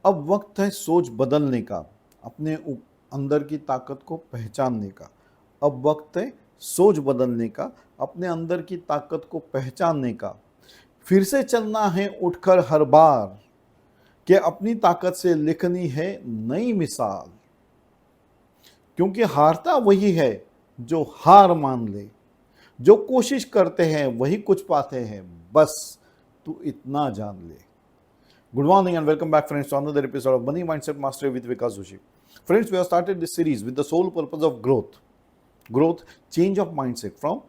अब वक्त है सोच बदलने का, अपने अंदर की ताकत को पहचानने का। अब वक्त है सोच बदलने का, अपने अंदर की ताकत को पहचानने का। फिर से चलना है उठकर हर बार, कि अपनी ताकत से लिखनी है नई मिसाल। क्योंकि हारता वही है जो हार मान ले, जो कोशिश करते हैं वही कुछ पाते हैं, बस तू इतना जान ले। Good morning and welcome back, friends, to another episode of Money Mindset Mastery with Vikas Joshi. Friends, we have started this series with the sole purpose of growth. Growth, change of mindset from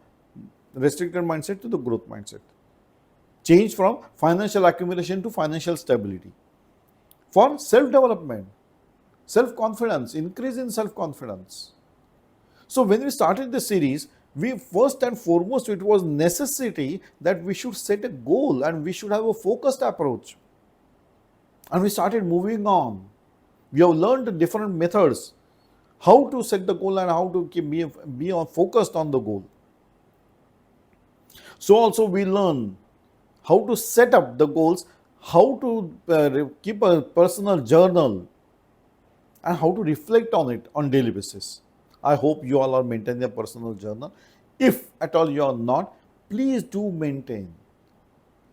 restricted mindset to the growth mindset. Change from financial accumulation to financial stability. For self-development, self-confidence, increase in self-confidence. So when we started this series, we first and foremost, it was necessity that we should set a goal and we should have a focused approach. And we started moving on. We have learned different methods, how to set the goal and how to be focused on the goal. So also we learn how to set up the goals, how to keep a personal journal, and how to reflect on it on daily basis. I hope you all are maintaining a personal journal. If at all you are not, please do maintain.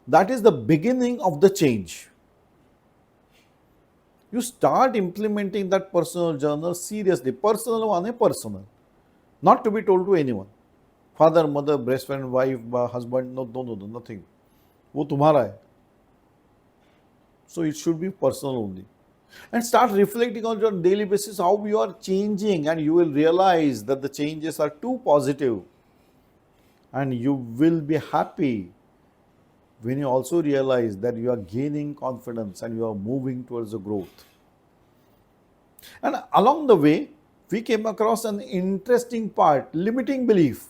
That is the beginning of the change. You start implementing that personal journal seriously. Personal one, personal. Not to be told to anyone. Father, mother, best friend, wife, husband, no, nothing. वो तुम्हारा है. So it should be personal only. And start reflecting on your daily basis how you are changing, and you will realize that the changes are too positive. And you will be happy when you also realize that you are gaining confidence and you are moving towards the growth. And along the way, we came across an interesting part, limiting belief.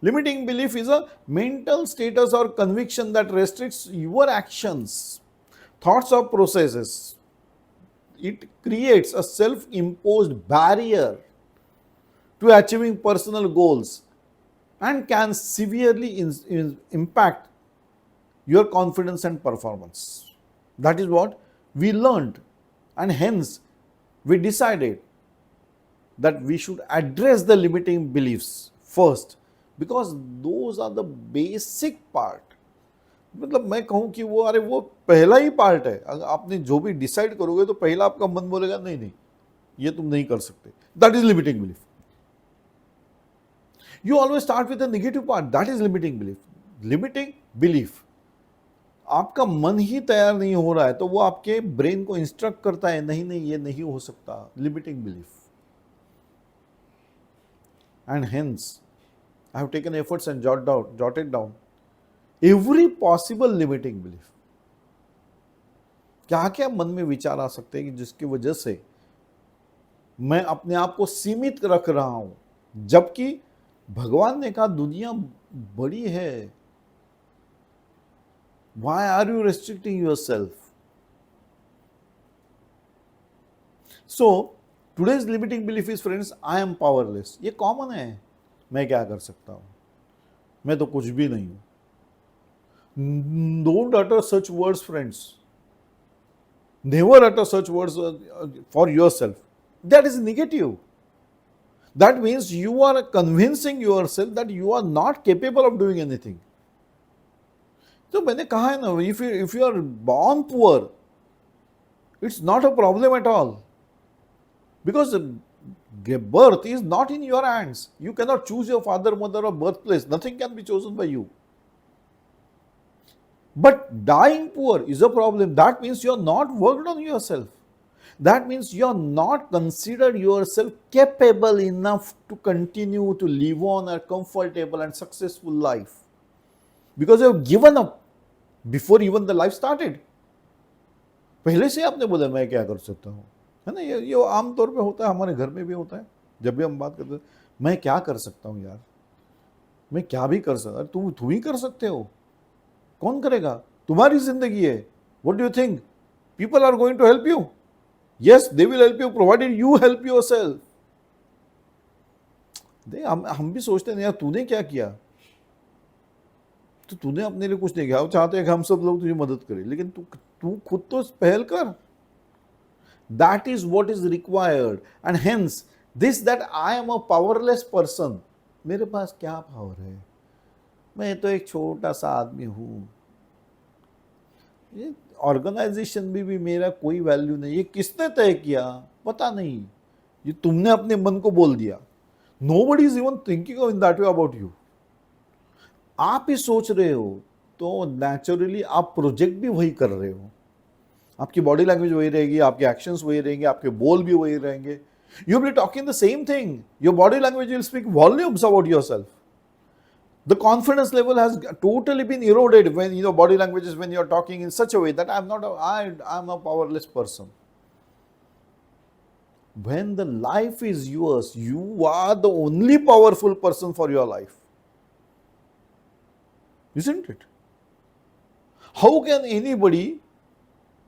Limiting belief is a mental status or conviction that restricts your actions, thoughts, or processes. It creates a self-imposed barrier to achieving personal goals and can severely impact your confidence and performance. That is what we learned, and hence we decided that we should address the limiting beliefs first, because those are the basic part. मतलब मैं कहूँ कि वो पहला ही part है. अगर आपने जो भी डिसाइड करोगे तो पहला आपका मन बोलेगा नहीं नहीं ये तुम नहीं कर सकते. That is limiting belief. You always start with the negative part. That is limiting belief. Limiting belief. आपका मन ही तैयार नहीं हो रहा है तो वो आपके ब्रेन को इंस्ट्रक्ट करता है नहीं नहीं ये नहीं हो सकता. Limiting belief. And hence, I have taken efforts and jotted down every possible limiting belief. क्या क्या मन में विचार आ सकते हैं कि जिसकी वजह से मैं अपने आप को सीमित रख रहा हूं, जबकि भगवान ने कहा दुनिया बड़ी है. Why are you restricting yourself? So today's limiting belief is, friends, I am powerless. ये कॉमन है. मैं क्या कर सकता हूं, मैं तो कुछ भी नहीं हूं. Don't utter such words, friends. Never utter such words for yourself. That is negative. That means you are convincing yourself that you are not capable of doing anything. तो मैंने कहा है ना, if you are born poor, it's not a problem at all, because birth is not in your hands. You cannot choose your father, mother, or birthplace. Nothing can be chosen by you. But dying poor is a problem. That means you are not worked on yourself. That means you are not considered yourself capable enough to continue to live on a comfortable and successful life, because you have given up before even the life started. पहले से आपने बोला मैं क्या कर सकता हूँ, है ना. ये आम तौर पे होता है, हमारे घर में भी होता है. जब भी हम बात करते हैं मैं क्या कर सकता हूँ यार, मैं क्या भी कर सकता. तुम ही कर सकते हो, कौन करेगा, तुम्हारी जिंदगी है. What do you think people are going to help you? Yes, they will help you provided you help yourself. हम भी सोचते हैं यार तूने क्या किया, तो तूने अपने लिए कुछ नहीं किया. चाहते हैं कि हम सब लोग तुझे मदद करें, लेकिन तू खुद तो पहल कर. That is what is required. And hence, this that I am a powerless person, मेरे पास क्या पावर है, मैं तो एक छोटा सा आदमी हूं, ये ऑर्गेनाइजेशन में भी मेरा कोई वैल्यू नहीं, ये किसने तय किया पता नहीं, ये तुमने अपने मन को बोल दिया. Nobody is even thinking in that way about you. आप ही सोच रहे हो तो नेचुरली आप प्रोजेक्ट भी वही कर रहे हो. आपकी बॉडी लैंग्वेज वही रहेगी, आपके एक्शंस वही रहेंगे, आपके बोल भी वही रहेंगे. You will be talking the same thing. Your body language will speak volumes about yourself. The confidence level has totally been eroded when body language is when you are talking in such a way that I'm a powerless person. When the life is yours, you are the only powerful person for your life. Isn't it? How can anybody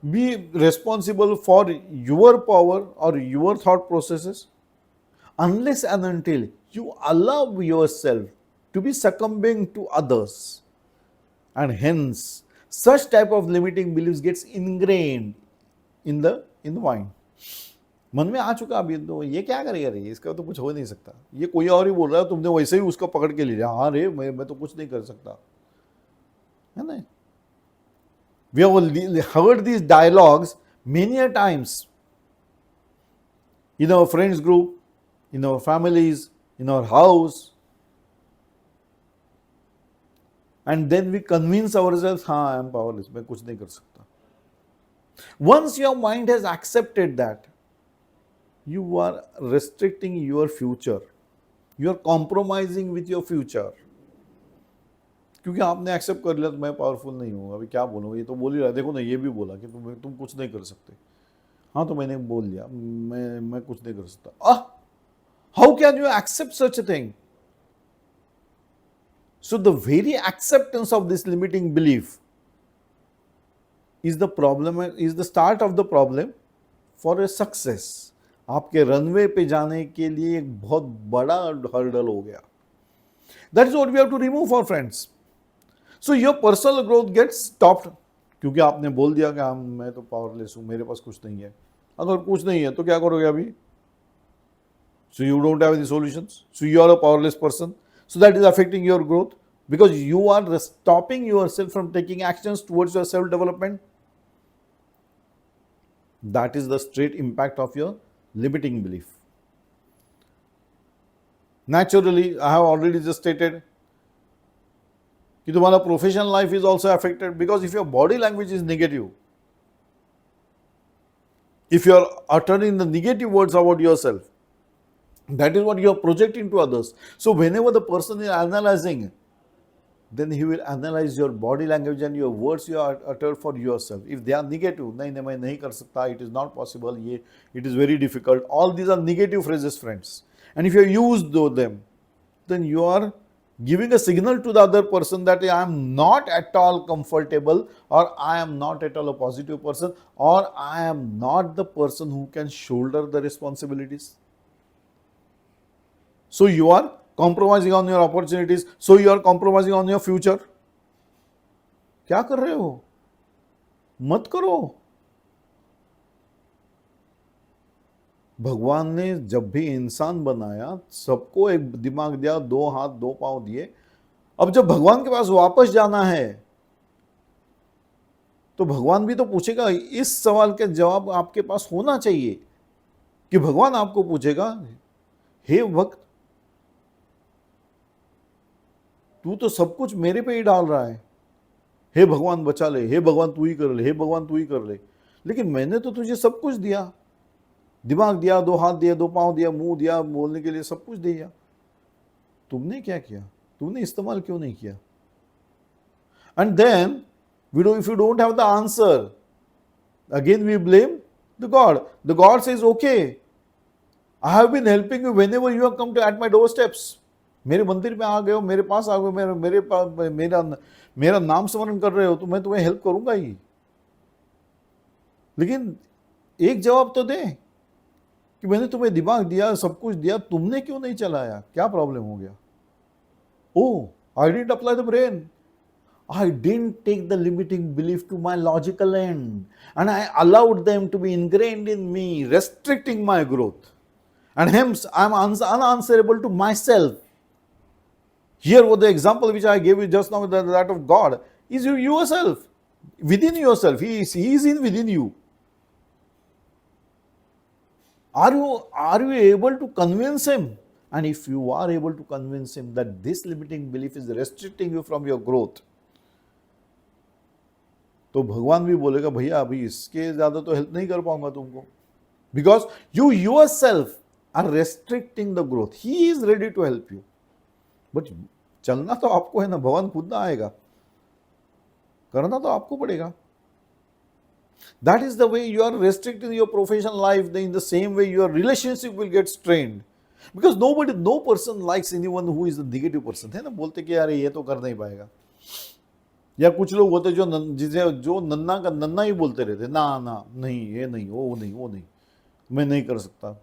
be responsible for your power or your thought processes unless and until you allow yourself to be succumbing to others? And hence such type of limiting beliefs gets ingrained in the mind. मन में आ चुका अभी तो ये क्या करेगा रे, इसका तो कुछ हो नहीं सकता, ये कोई और ही बोल रहा है, तुमने वैसे ही उसको पकड़ के ले लिया, हाँ रे मैं तो कुछ नहीं कर सकता, है ना. We have heard these dialogues many a times in our friends group, in our families, in our house. And then we convince ourselves, हाँ I am powerless, मैं कुछ नहीं कर सकता. Once your mind has accepted that, you are restricting your future. You are compromising with your future. क्योंकि आपने accept कर लिया तो मैं पावरफुल नहीं हूँ, अभी क्या बोलूँ, ये तो बोल ही रहा है, देखो ना ये भी बोला कि तुम कुछ नहीं कर सकते. हाँ तो मैंने बोल लिया मैं कुछ नहीं कर सकता. How can you accept such a thing? So the very acceptance of this limiting belief is the problem, is the start of the problem for a success. आपके रनवे पे जाने के लिए एक बहुत बड़ा हर्डल हो गया. That is what we have to remove our friends. So your personal growth gets stopped क्योंकि आपने बोल दिया कि मैं तो पावरलेस हूँ, मेरे पास कुछ नहीं है. अगर कुछ नहीं है तो क्या करोगे अभी? So you don't have any solutions. So you are a powerless person. So that is affecting your growth because you are stopping yourself from taking actions towards your self-development. That is the straight impact of your limiting belief. Naturally, I have already just stated कि तुम्हारा professional life is also affected because if your body language is negative, if you are uttering the negative words about yourself, that is what you are projecting to others. So whenever the person is analyzing, then he will analyze your body language and your words you are utter for yourself. If they are negative, नहीं मैं नहीं कर सकता, it is not possible, it is very difficult. All these are negative phrases, friends. And if you use them, then you are giving a signal to the other person that I am not at all comfortable, or I am not at all a positive person, or I am not the person who can shoulder the responsibilities. So you are compromising on your opportunities. So you are compromising on your future. क्या कर रहे हो? मत करो. भगवान ने जब भी इंसान बनाया सबको एक दिमाग दिया, दो हाथ दो पांव दिए. अब जब भगवान के पास वापस जाना है तो भगवान भी तो पूछेगा. इस सवाल के जवाब आपके पास होना चाहिए कि भगवान आपको पूछेगा, हे भक्त, तू तो सब कुछ मेरे पे ही डाल रहा है, हे भगवान बचा ले, हे भगवान तू ही कर ले, हे भगवान तू ही कर ले. लेकिन मैंने तो तुझे सब कुछ दिया, दिमाग दिया, दो हाथ दिया, दो पांव दिया, मुंह दिया, बोलने के लिए सब कुछ दिया. तुमने क्या किया? तुमने इस्तेमाल क्यों नहीं किया? And then if you don't have the answer, again we blame the god. The god says okay, I have been helping you whenever you have come to at my door steps. मेरे मंदिर में आ गए हो, मेरे पास आ गए, मेरा नाम स्मरण कर रहे हो, तो मैं तुम्हें हेल्प करूंगा ही. लेकिन एक जवाब तो दे कि मैंने तुम्हें दिमाग दिया, सब कुछ दिया, तुमने क्यों नहीं चलाया? क्या प्रॉब्लम हो गया? Oh, I didn't apply the brain. I didn't take the limiting belief to my logical end, and I allowed them to be ingrained in me, restricting my growth. And hence, I'm unanswerable to myself. Here, what the example which I gave you just now, that of God, is you yourself, within yourself. He is in within you. Are you able to convince him? And if you are able to convince him that this limiting belief is restricting you from your growth, तो भगवान भी बोलेगा भैया अभी इसके ज्यादा तो help नहीं कर पाऊंगा तुमको, because you yourself are restricting the growth. He is ready to help you, but चलना तो आपको है ना, भगवान खुद ना आएगा, करना तो आपको पड़ेगा. That is the way you are restricting your professional life. In the same way, your relationship will get strained. Because no person likes anyone who is a negative person. है ना, बोलते कि यार ये तो कर नहीं पाएगा. या कुछ लोग होते जो नन्ना का नन्ना ही बोलते रहते, ना ना नहीं, ये नहीं, वो नहीं, मैं नहीं कर सकता,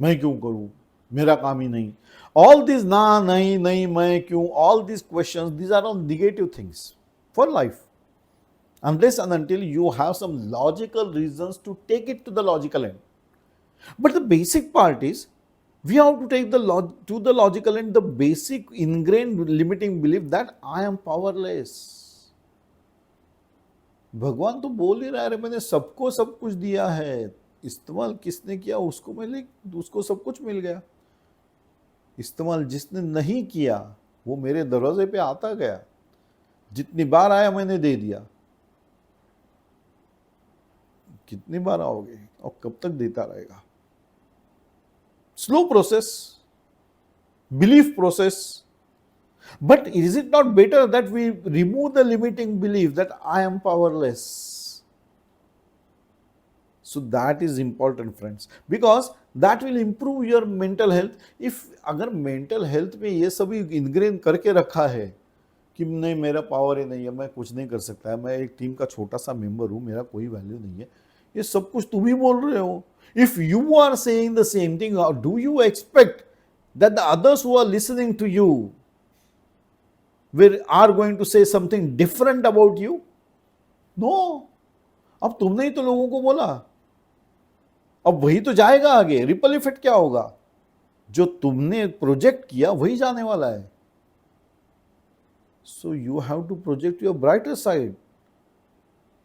मैं क्यों करूं, मेरा काम ही नहीं. All these ना नहीं मैं क्यों, all these questions, these are all negative things for life. Unless and until you have some logical reasons to take it to the logical end. But the basic part is, we have to take to the logical end the basic ingrained limiting belief that I am powerless. भगवान तो बोल ही रहा है, मैंने सबको सब कुछ दिया है, इस्तेमाल किसने किया उसको सब कुछ मिल गया. इस्तेमाल जिसने नहीं किया वो मेरे दरवाजे पे आता गया, जितनी बार आया मैंने दे दिया. कितनी बार आओगे और कब तक देता रहेगा. Slow process, belief process. But is it not better that we remove the limiting belief that I am powerless. So that is important friends, because that will improve your mental health. If अगर mental health में ये सभी ingrained करके रखा है कि नहीं मेरा पावर ही नहीं है, मैं कुछ नहीं कर सकता है, मैं एक टीम का छोटा सा मेंबर हूं, मेरा कोई वैल्यू नहीं है, ये सब कुछ तुम ही बोल रहे हो. If you are saying the same thing, do you expect that the others who are listening to you are going to say something different about you? No. अब तुमने ही तो लोगों को बोला, अब वही तो जाएगा आगे. रिपल इफेक्ट क्या होगा? जो तुमने प्रोजेक्ट किया वही जाने वाला है. So you have to project your brighter side.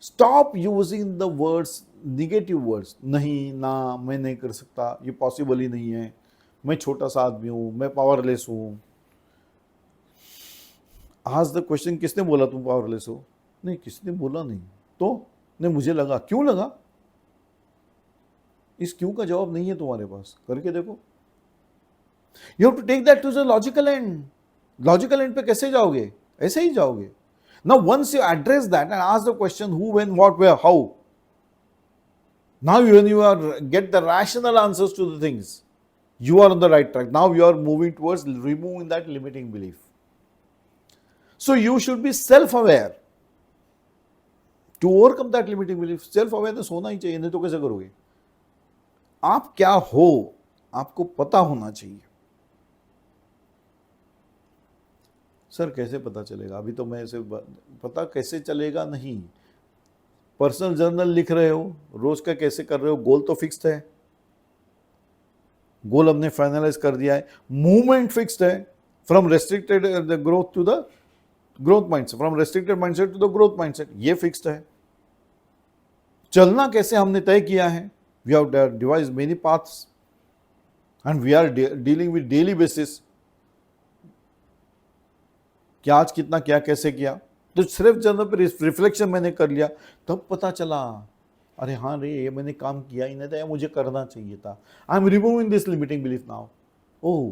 Stop using the words, negative words. नहीं ना, मैं नहीं कर सकता, ये पॉसिबल ही नहीं है, मैं छोटा सा आदमी हूं, मैं पावरलेस हूं. आज द क्वेश्चन, किसने बोला तुम पावरलेस हो? नहीं, किसने बोला नहीं. तो नहीं, मुझे लगा. क्यों लगा? इस क्यों का जवाब नहीं है तुम्हारे पास, करके देखो. You have to take that to the logical end. Logical end पे कैसे जाओगे? ऐसे ही जाओगे. Now, once you address that and ask the question who, when, what, where, how, now when you get the rational answers to the things, you are on the right track. Now you are moving towards removing that limiting belief. So you should be self-aware to overcome that limiting belief. Self-awareness होना ही चाहिए, नहीं तो कैसे करोगे? आप क्या हो आपको पता होना चाहिए. सर कैसे पता चलेगा? अभी तो मैं ऐसे पता कैसे चलेगा नहीं. पर्सनल जर्नल लिख रहे हो, रोज का कैसे कर रहे हो? गोल तो फिक्स्ड है, गोल हमने फाइनलाइज कर दिया है. मूवमेंट फिक्स्ड है, from restricted growth to the growth mindset, from restricted mindset to the growth mindset, ये फिक्स्ड है. चलना कैसे हमने तय किया है. We have devised many paths and we are dealing with daily basis. कि आज कितना क्या कैसे किया, तो सिर्फ जर्नल पर रिफ्लेक्शन मैंने कर लिया, तब पता चला अरे हाँ रे, ये मैंने काम किया ही नहीं था, मुझे करना चाहिए था. I am removing this limiting belief now. Oh,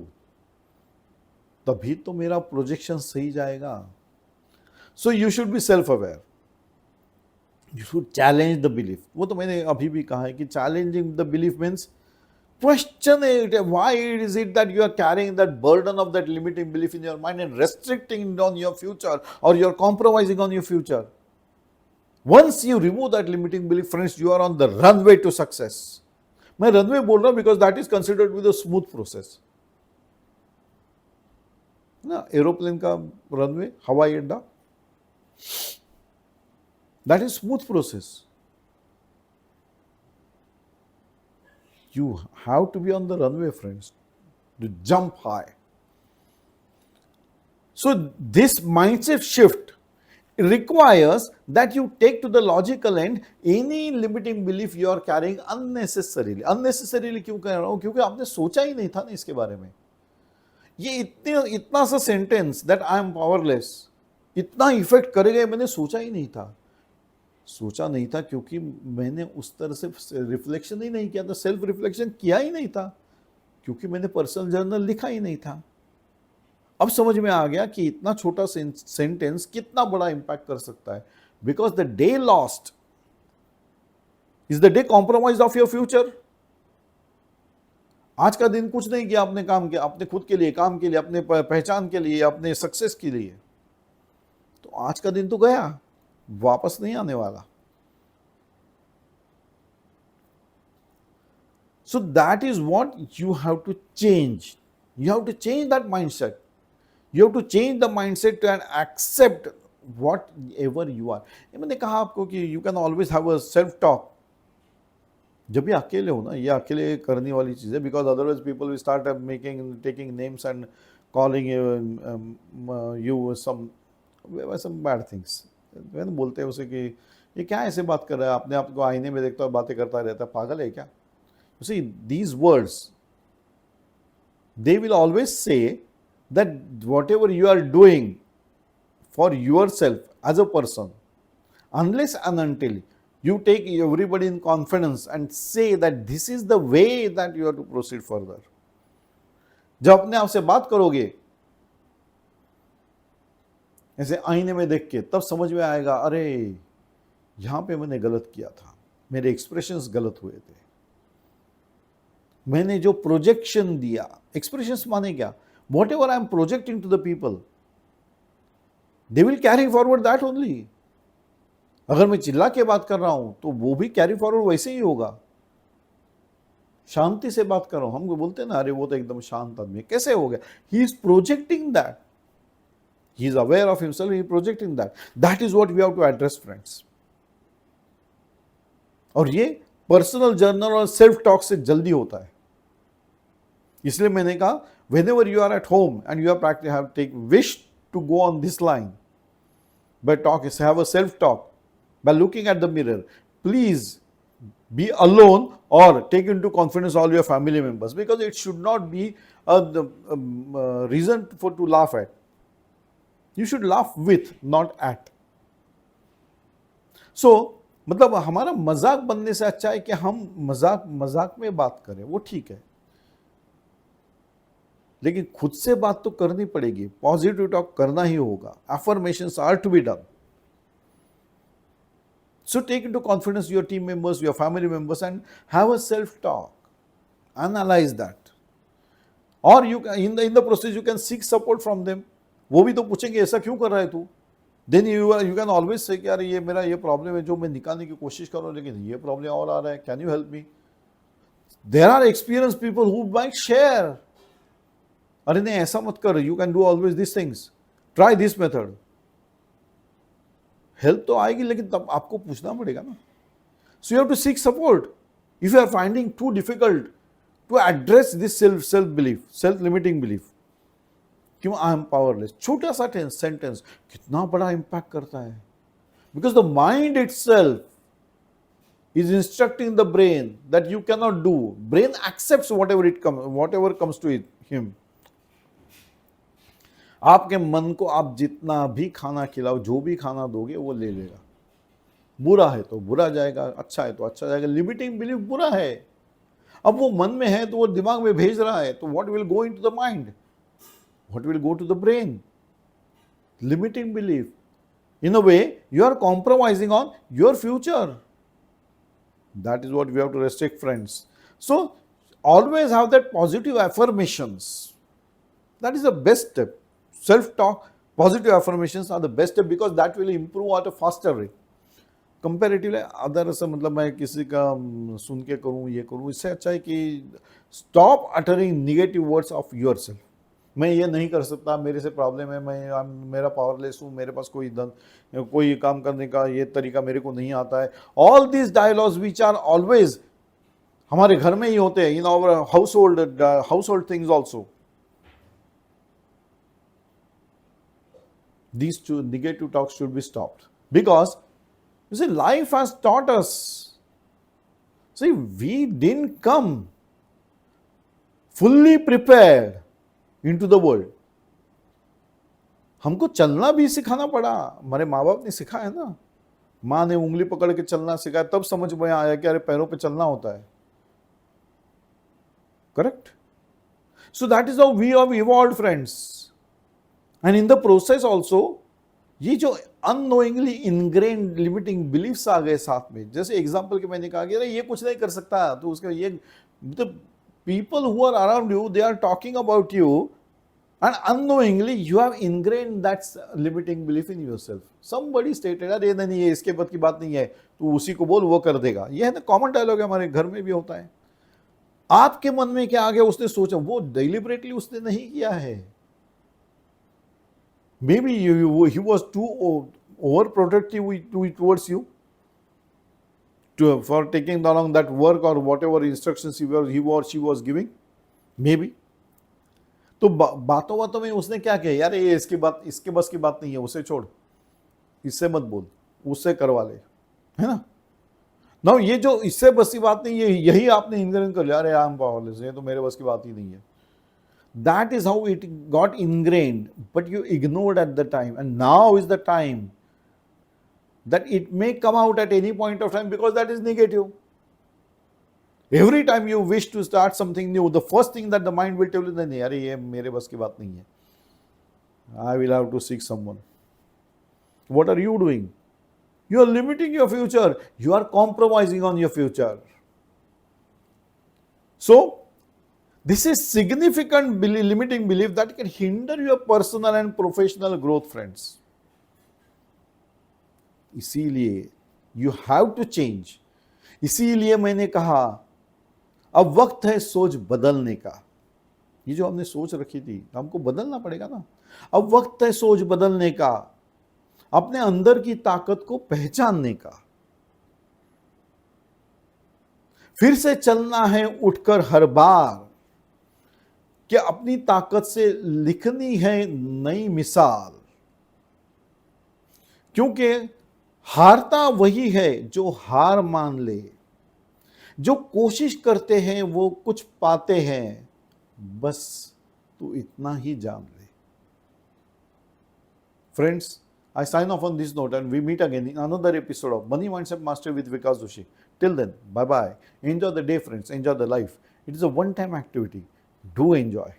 तभी तो मेरा प्रोजेक्शन सही जाएगा. So you should be self aware. You should challenge the belief. वो तो मैंने अभी भी कहा है कि challenging the belief means question it. Why is it that you are carrying that burden of that limiting belief in your mind and restricting it on your future, or you're compromising on your future? Once you remove that limiting belief, friends, you are on the runway to success. मैं runway बोल रहा हूं because that is considered with a smooth process. ना aeroplane का runway, हवाई अड्डा, That is smooth process. You have to be on the runway, friends, to jump high. So this mindset shift requires that you take to the logical end any limiting belief you are carrying unnecessarily. Unnecessarily क्यों कह रहा हूं? क्योंकि आपने सोचा ही नहीं था ना इसके बारे में. ये इतना सा sentence that I am powerless इतना इफेक्ट करेगा मैंने सोचा ही नहीं था. सोचा नहीं था क्योंकि मैंने उस तरह से रिफ्लेक्शन ही नहीं किया था, सेल्फ रिफ्लेक्शन किया ही नहीं था, क्योंकि मैंने पर्सनल जर्नल लिखा ही नहीं था. अब समझ में आ गया कि इतना छोटा सेंटेंस कितना बड़ा इंपैक्ट कर सकता है. Because the day lost is the day compromise of your future. आज का दिन कुछ नहीं किया आपने, काम किया अपने खुद के लिए, काम के लिए, अपने पहचान के लिए, अपने सक्सेस के लिए, तो आज का दिन तो गया, वापस नहीं आने वाला. So that is what you have to change. You have to change that mindset. You have to change the mindset and accept whatever you are. मैंने कहा आपको कि you can always have a self talk. जब भी अकेले हो ना, ये अकेले करने वाली चीज़ है, because otherwise people will start taking names and calling you some bad things. मैंने बोलते हैं उसे कि ये क्या ऐसे बात कर रहा है, अपने आप को आईने में देखता है बातें करता रहता है, पागल है क्या? You see, these words, they will always say that whatever you are doing for yourself as a person, unless and until you take everybody in confidence and say that this is the way that you have to proceed further. जब अपने आप से बात करोगे ऐसे आईने में देख के, तब समझ में आएगा, अरे यहां पे मैंने गलत किया था, मेरे एक्सप्रेशंस गलत हुए थे, मैंने जो प्रोजेक्शन दिया. एक्सप्रेशंस माने क्या? Whatever I am projecting to the people, they will carry forward that only. अगर मैं चिल्ला के बात कर रहा हूं तो वो भी कैरी फॉरवर्ड वैसे ही होगा. शांति से बात कर रहा हूं, हम बोलते हैं ना, अरे वो तो एकदम शांत आदमी, कैसे हो गया? He is projecting that. He is aware of himself, he is projecting that. That is what we have to address, friends. और ये पर्सनल जर्नल और सेल्फ टॉक से जल्दी होता है. इसलिए मैंने कहा, whenever you are at home and you are practicing, wish to go on this line, but have a self talk by looking at the mirror. Please be alone or take into confidence all your family members, because it should not be a reason to laugh at. You should laugh with, not at. So, मतलब हमारा मजाक बनने से अच्छा है कि हम मजाक में बात करें, वो ठीक है, लेकिन खुद से बात तो करनी पड़ेगी. पॉजिटिव टॉक करना ही होगा. Affirmations are to be done. So take into confidence your team members, your family members, and have a self talk. Analyze that. Or you in the process you can seek support from them. वो भी तो पूछेंगे, ऐसा क्यों कर रहा है तू? Then you can always say कि यार ये मेरा ये प्रॉब्लम है जो मैं निकालने की कोशिश कर रहा हूँ, लेकिन ये प्रॉब्लम और आ रहा है, can you help me? There are experienced people who might share. अरे नहीं ऐसा मत कर, you can do always these things. Try this method. Help तो आएगी, लेकिन तब आपको पूछना पड़ेगा ना. So you have to seek support. If you are finding too difficult to address this self belief, self limiting belief, क्यों आई एम पावरलेस, छोटा सा सेंटेंस कितना बड़ा इंपैक्ट करता है. Because the mind itself is instructing the brain that you can not do. Brain accepts whatever comes to him. आपके मन को आप जितना भी खाना खिलाओ, जो भी खाना दोगे वो ले लेगा. बुरा है तो बुरा जाएगा, अच्छा है तो अच्छा जाएगा. लिमिटिंग बिलीफ बुरा है, अब वो मन में है तो वो दिमाग में भेज रहा है, तो what will go into the mind? What will go to the brain? Limiting belief. In a way, you are compromising on your future. That is what we have to restrict, friends. So, always have that positive affirmations. That is the best step. Self-talk, positive affirmations are the best step, because that will improve at a faster rate. Comparatively, other से मतलब मैं किसी का सुन के करूँ, ये करूँ, इससे अच्छा है कि stop uttering negative words of yourself. मैं ये नहीं कर सकता, मेरे से प्रॉब्लम है, मेरा पावरलेस हूँ, मेरे पास कोई काम करने का ये तरीका मेरे को नहीं आता है. All these dialogues which are always हमारे घर में ही होते हैं, in our household things also. These two negative talks should be stopped, because you see, life has taught us. See, we didn't come fully prepared into the world. हमको चलना भी सिखाना पड़ा, हमारे माँ बाप ने सिखाया ना. माँ ने उंगली पकड़ के चलना सिखाया, तब समझ में आया कि अरे पैरों पे चलना होता है. Correct? So that is how we have evolved, friends. And in the process also, ये जो अननोइंगली इनग्रेन्ड लिमिटिंग बिलीफ्स आ गए साथ में. जैसे एग्जांपल के मैंने कहा कि अरे ये कुछ नहीं कर सकता, तो उसके ये the people who are around you, they are talking about you, and unknowingly you have ingrained that limiting belief in yourself. Somebody stated, अरे नहीं, ये इसके बाद की बात नहीं है, तू उसी को बोल, वो कर देगा. ये है ना कॉमन डायलॉग है, हमारे घर में भी होता है. आपके मन में क्या आ गया, उसने सोचा, वो डेलिबरेटली उसने नहीं किया है. Maybe he was too overprotective towards you for taking along that work or whatever instructions he or she was giving. Maybe. तो बातों बातों में उसने क्या किया, यार ये इसके बस की बात नहीं है, उसे छोड़, इससे मत बोल, उससे करवा ले, है ना. ना ये जो इससे बस की बात नहीं है, यही आपने इनग्रेन कर लिया, अरे आई एम पावरलेस, ये तो मेरे बस की बात ही नहीं है. That is how it got ingrained, but you ignored at the time, and now is the time that it may come out at any point of time, because that is negative. Every time you wish to start something new, the first thing that the mind will tell you, नहीं, अरे ये मेरे बस की बात नहीं है, I will have to seek someone. What are you doing? You are limiting your future. You are compromising on your future. So this is significant limiting belief that can hinder your personal and professional growth, friends. इसीलिए you have to change. इसीलिए मैंने कहा अब वक्त है सोच बदलने का. ये जो हमने सोच रखी थी, हमको बदलना पड़ेगा ना. अब वक्त है सोच बदलने का, अपने अंदर की ताकत को पहचानने का. फिर से चलना है उठकर हर बार, कि अपनी ताकत से लिखनी है नई मिसाल. क्योंकि हारता वही है जो हार मान ले, जो कोशिश करते हैं वो कुछ पाते हैं, बस तू इतना ही जान ले. Friends, I sign off on this note, and we meet again in another episode of Money Mindset Mastery with Vikas Joshi. Till then, bye bye. Enjoy the day, friends. Enjoy the life. It is a one-time activity. Do enjoy.